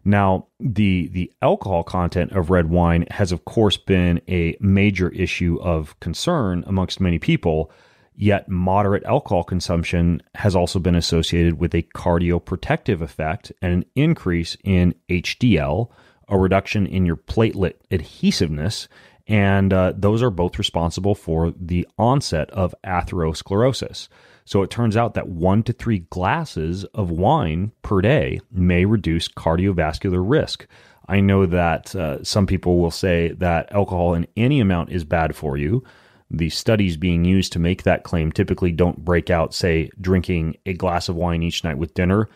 Now, the alcohol content of red wine has, of course, been a major issue of concern amongst many people, yet moderate alcohol consumption has also been associated with a cardioprotective effect and an increase in HDL, a reduction in your platelet adhesiveness, and those are both responsible for the onset of atherosclerosis. So it turns out that 1 to 3 glasses of wine per day may reduce cardiovascular risk. I know that some people will say that alcohol in any amount is bad for you. The studies being used to make that claim typically don't break out, say, drinking a glass of wine each night with dinner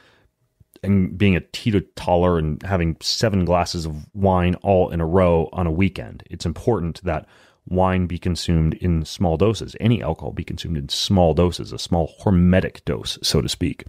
and being a teetotaler and having 7 glasses of wine all in a row on a weekend. It's important that wine be consumed in small doses. Any alcohol be consumed in small doses, a small hormetic dose, so to speak.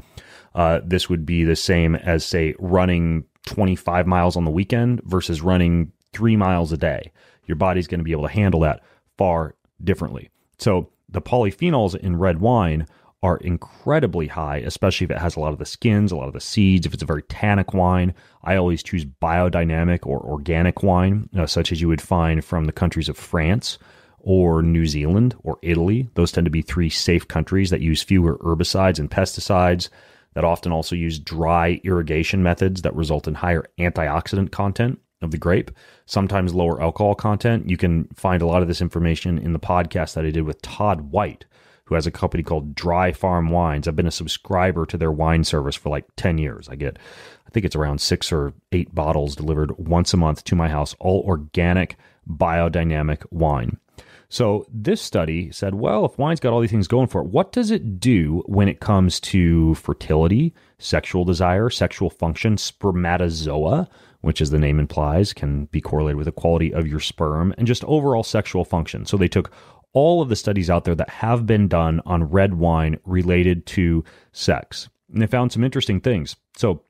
This would be the same as, say, running 25 miles on the weekend versus running 3 miles a day. Your body's going to be able to handle that far differently. So the polyphenols in red wine are incredibly high, especially if it has a lot of the skins, a lot of the seeds. If it's a very tannic wine, I always choose biodynamic or organic wine, such as you would find from the countries of France or New Zealand or Italy. Those tend to be 3 safe countries that use fewer herbicides and pesticides, that often also use dry irrigation methods that result in higher antioxidant content of the grape, sometimes lower alcohol content. You can find a lot of this information in the podcast that I did with Todd White, who has a company called Dry Farm Wines. I've been a subscriber to their wine service for like 10 years. I think it's around 6 or 8 bottles delivered once a month to my house, all organic, biodynamic wine. So this study said, well, if wine's got all these things going for it, what does it do when it comes to fertility, sexual desire, sexual function, spermatozoa, which as the name implies, can be correlated with the quality of your sperm, and just overall sexual function. So they took all of the studies out there that have been done on red wine related to sex, and they found some interesting things. So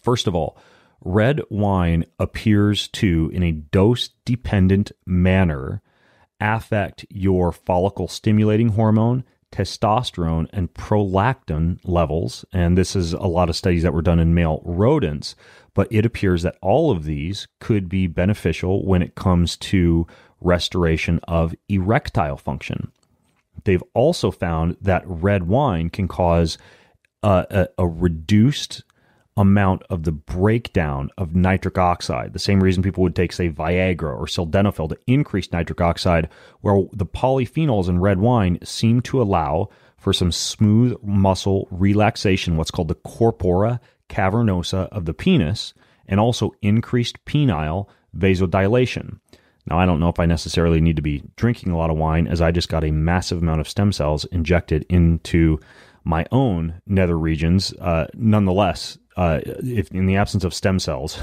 first of all, red wine appears to, in a dose-dependent manner, affect your follicle stimulating hormone, testosterone, and prolactin levels. And this is a lot of studies that were done in male rodents, but it appears that all of these could be beneficial when it comes to restoration of erectile function. They've also found that red wine can cause a reduced amount of the breakdown of nitric oxide, the same reason people would take, say, Viagra or sildenafil to increase nitric oxide, where the polyphenols in red wine seem to allow for some smooth muscle relaxation, what's called the corpora cavernosa of the penis, and also increased penile vasodilation. Now, I don't know if I necessarily need to be drinking a lot of wine, as I just got a massive amount of stem cells injected into my own nether regions. Nonetheless, if in the absence of stem cells,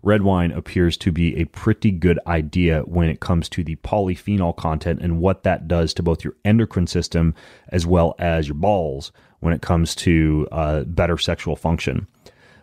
red wine appears to be a pretty good idea when it comes to the polyphenol content and what that does to both your endocrine system as well as your balls when it comes to better sexual function.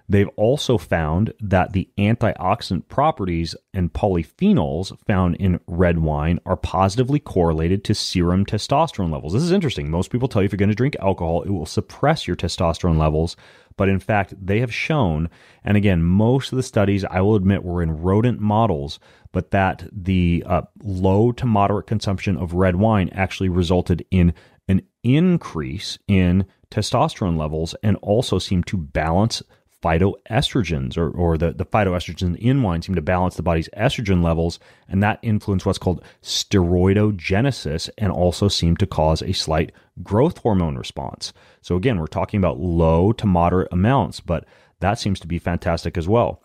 They've also found that the antioxidant properties and polyphenols found in red wine are positively correlated to serum testosterone levels. This is interesting. Most people tell you if you're going to drink alcohol, it will suppress your testosterone levels. But in fact, they have shown, and again, most of the studies, I will admit, were in rodent models, but that the low to moderate consumption of red wine actually resulted in an increase in testosterone levels and also seemed to balance phytoestrogens, or the phytoestrogens in wine seem to balance the body's estrogen levels, and that influence what's called steroidogenesis and also seem to cause a slight growth hormone response. So again, we're talking about low to moderate amounts, but that seems to be fantastic as well.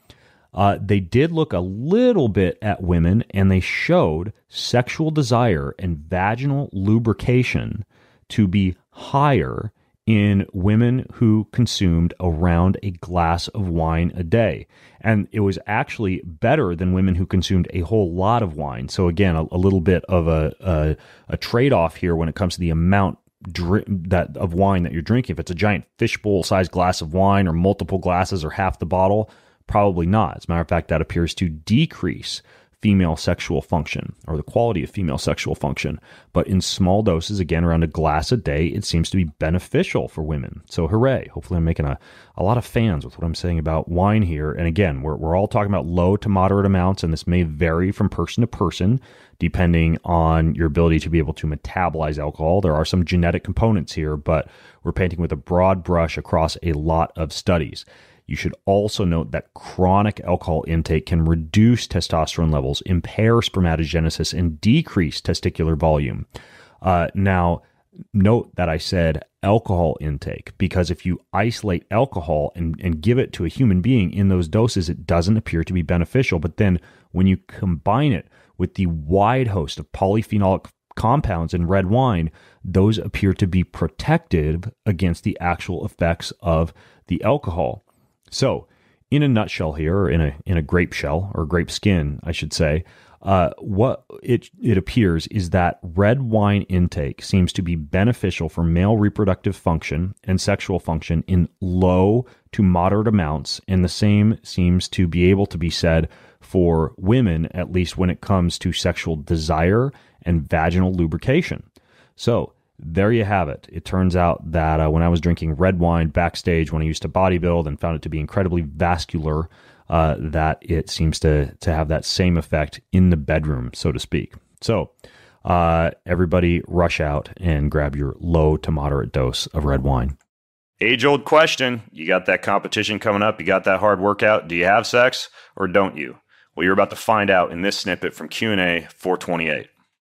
They did look a little bit at women, and they showed sexual desire and vaginal lubrication to be higher in women who consumed around a glass of wine a day. And it was actually better than women who consumed a whole lot of wine. So again, a little bit of a trade-off here when it comes to the amount of wine that you're drinking. If it's a giant fishbowl-sized glass of wine or multiple glasses or half the bottle, probably not. As a matter of fact, that appears to decrease female sexual function or the quality of female sexual function. But in small doses, again, around a glass a day, it seems to be beneficial for women. So hooray. Hopefully I'm making a lot of fans with what I'm saying about wine here. And again, we're all talking about low to moderate amounts, and this may vary from person to person depending on your ability to be able to metabolize alcohol. There are some genetic components here, but we're painting with a broad brush across a lot of studies. You should also note that chronic alcohol intake can reduce testosterone levels, impair spermatogenesis, and decrease testicular volume. Now, note that I said alcohol intake, because if you isolate alcohol and give it to a human being in those doses, it doesn't appear to be beneficial. But then when you combine it with the wide host of polyphenolic compounds in red wine, those appear to be protective against the actual effects of the alcohol. So, in a nutshell here, or in a grape shell, or grape skin, I should say, what it appears is that red wine intake seems to be beneficial for male reproductive function and sexual function in low to moderate amounts, and the same seems to be able to be said for women, at least when it comes to sexual desire and vaginal lubrication. So there you have it. It turns out that when I was drinking red wine backstage when I used to bodybuild and found it to be incredibly vascular, that it seems to have that same effect in the bedroom, so to speak. So everybody rush out and grab your low to moderate dose of red wine. Age-old question. You got that competition coming up. You got that hard workout. Do you have sex or don't you? Well, you're about to find out in this snippet from Q&A 428.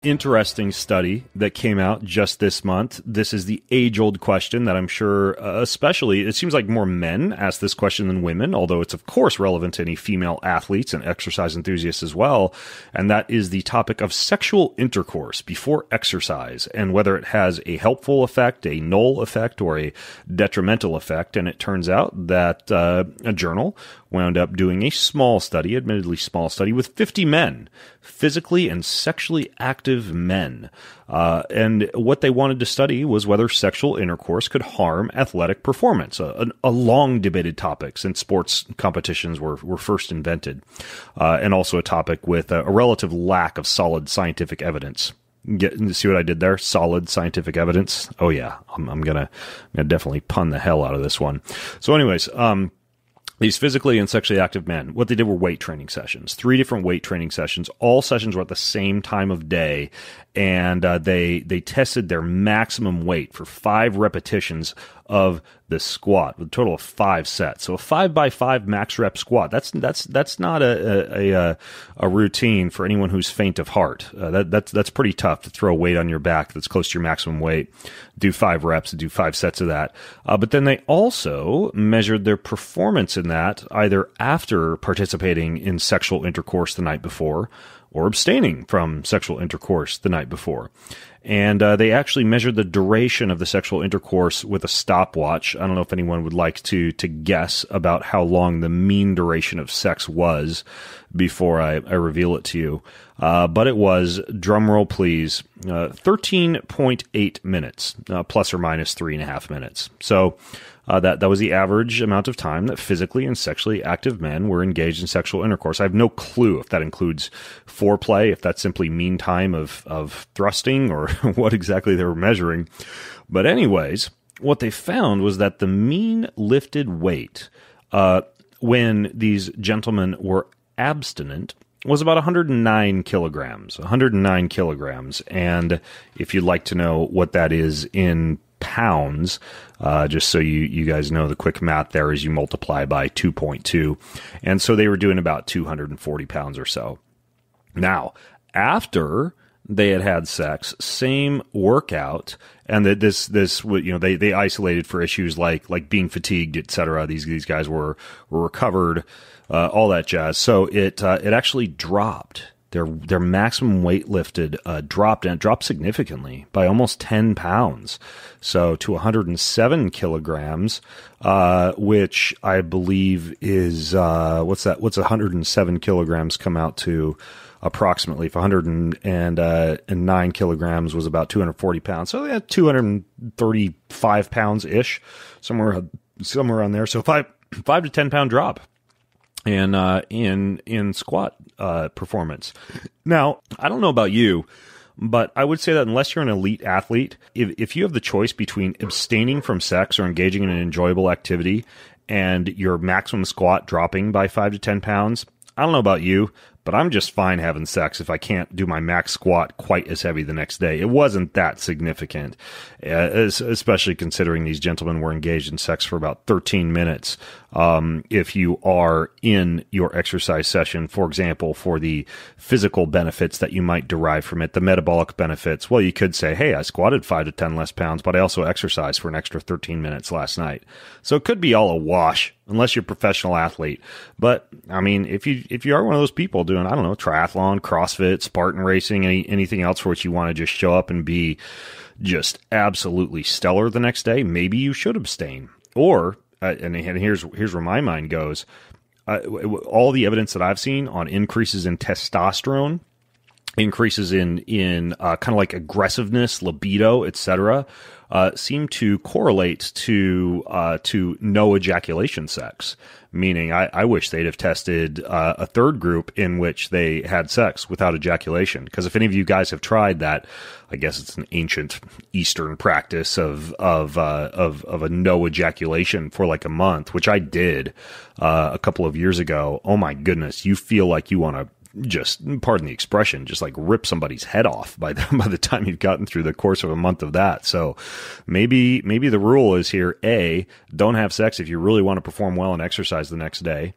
Interesting study that came out just this month. This is the age-old question that I'm sure, especially, it seems like more men ask this question than women, although it's of course relevant to any female athletes and exercise enthusiasts as well. And that is the topic of sexual intercourse before exercise and whether it has a helpful effect, a null effect, or a detrimental effect. And it turns out that a journal wound up doing a small study, admittedly small study, with 50 men, physically and sexually active men. And what they wanted to study was whether sexual intercourse could harm athletic performance, a long debated topic since sports competitions were first invented, and also a topic with a relative lack of solid scientific evidence. See what I did there? Solid scientific evidence. Oh yeah, I'm gonna definitely pun the hell out of this one. So anyways, these physically and sexually active men, what they did were weight training sessions, 3 different weight training sessions. All sessions were at the same time of day, and they tested their maximum weight for 5 repetitions of the squat with a total of 5 sets. So a 5x5 max rep squat. That's not a routine for anyone who's faint of heart. That's pretty tough to throw weight on your back that's close to your maximum weight. Do 5 reps, do 5 sets of that. But then they also measured their performance in that either after participating in sexual intercourse the night before or abstaining from sexual intercourse the night before. And they actually measured the duration of the sexual intercourse with a stopwatch. I don't know if anyone would like to guess about how long the mean duration of sex was before I reveal it to you. But it was, drumroll please, 13.8 minutes, plus or minus 3.5 minutes. So that was the average amount of time that physically and sexually active men were engaged in sexual intercourse. I have no clue if that includes foreplay, if that's simply mean time of thrusting, or what exactly they were measuring. But anyways, what they found was that the mean lifted weight when these gentlemen were abstinent was about 109 kilograms. 109 kilograms. And if you'd like to know what that is in pounds, just so you guys know, the quick math there is you multiply by 2.2. And so they were doing about 240 pounds or so. Now, after they had sex, same workout, and that this they isolated for issues like being fatigued, etc. These guys were recovered, all that jazz. So it actually dropped. Their maximum weight lifted dropped, and it dropped significantly by almost 10 pounds. So to 107 kilograms, which I believe is, what's that? What's 107 kilograms come out to approximately? If 109 kilograms was about 240 pounds. So they had 235 pounds-ish, somewhere around there. So 5 to 10 pound drop in squat performance. Now, I don't know about you, but I would say that unless you're an elite athlete, if you have the choice between abstaining from sex or engaging in an enjoyable activity and your maximum squat dropping by 5 to 10 pounds, I don't know about you, but I'm just fine having sex if I can't do my max squat quite as heavy the next day. It wasn't that significant, especially considering these gentlemen were engaged in sex for about 13 minutes. If you are in your exercise session, for example, for the physical benefits that you might derive from it, the metabolic benefits, well, you could say, hey, I squatted 5 to 10 less pounds, but I also exercised for an extra 13 minutes last night. So it could be all a wash, unless you're a professional athlete. But I mean, if you are one of those people doing, I don't know, triathlon, CrossFit, Spartan racing, anything else for which you want to just show up and be just absolutely stellar the next day, maybe you should abstain. Or, and here's where my mind goes, all the evidence that I've seen on increases in testosterone increases in kind of like aggressiveness, libido, etc., seem to correlate to no ejaculation sex. Meaning, I wish they'd have tested a third group in which they had sex without ejaculation. Because if any of you guys have tried that, I guess it's an ancient Eastern practice of a no ejaculation for like a month, which I did a couple of years ago. Oh my goodness, you feel like you want to just, pardon the expression, just like rip somebody's head off by the time you've gotten through the course of a month of that. So maybe the rule is here: A, don't have sex if you really want to perform well and exercise the next day.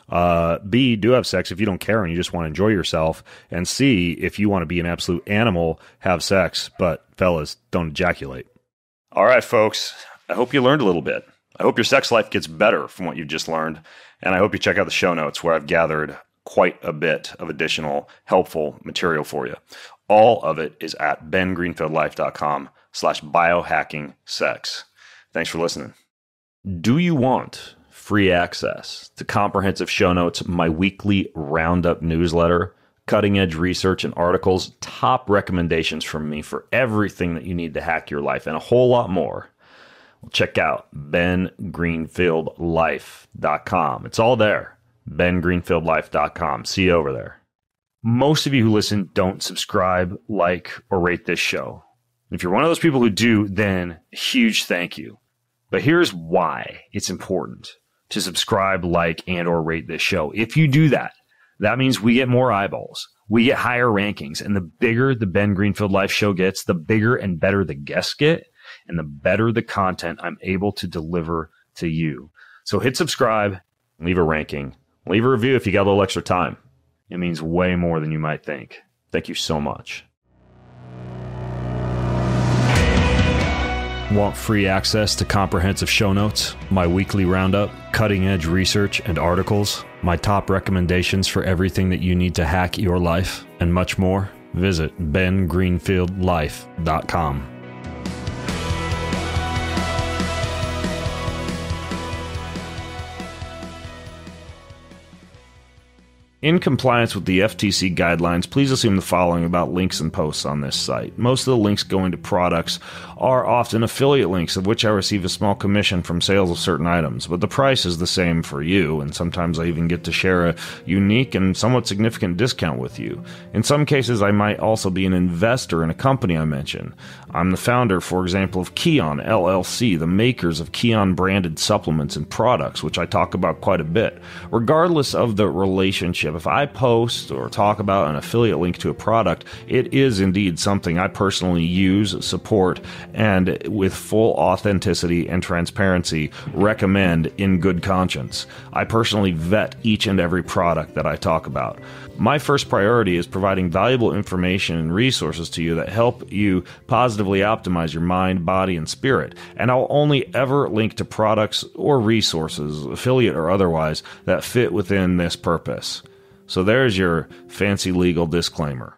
B, do have sex if you don't care and you just want to enjoy yourself. And C, if you want to be an absolute animal, have sex, but fellas, don't ejaculate. All right, folks. I hope you learned a little bit. I hope your sex life gets better from what you've just learned. And I hope you check out the show notes where I've gathered quite a bit of additional helpful material for you. All of it is at bengreenfieldlife.com/biohacking sex. Thanks for listening. Do you want free access to comprehensive show notes, my weekly roundup newsletter, cutting edge research and articles, top recommendations from me for everything that you need to hack your life, and a whole lot more? Well, check out bengreenfieldlife.com. It's all there. bengreenfieldlife.com. See you over there. Most of you who listen don't subscribe, like, or rate this show. If you're one of those people who do, then huge thank you. But here's why it's important to subscribe, like, and or rate this show. If you do that, that means we get more eyeballs. We get higher rankings. And the bigger the Ben Greenfield Life show gets, the bigger and better the guests get, and the better the content I'm able to deliver to you. So hit subscribe, leave a ranking. Leave a review if you got a little extra time. It means way more than you might think. Thank you so much. Want free access to comprehensive show notes, my weekly roundup, cutting edge research and articles, my top recommendations for everything that you need to hack your life, and much more? Visit bengreenfieldlife.com. In compliance with the FTC guidelines, please assume the following about links and posts on this site. Most of the links going to products are often affiliate links, of which I receive a small commission from sales of certain items, but the price is the same for you, and sometimes I even get to share a unique and somewhat significant discount with you. In some cases, I might also be an investor in a company I mention. I'm the founder, for example, of Keon LLC, the makers of Keon branded supplements and products, which I talk about quite a bit. Regardless of the relationship, if I post or talk about an affiliate link to a product, it is indeed something I personally use, support, and with full authenticity and transparency recommend in good conscience. I personally vet each and every product that I talk about. My first priority is providing valuable information and resources to you that help you positively optimize your mind, body, and spirit. And I'll only ever link to products or resources, affiliate or otherwise, that fit within this purpose. So there's your fancy legal disclaimer.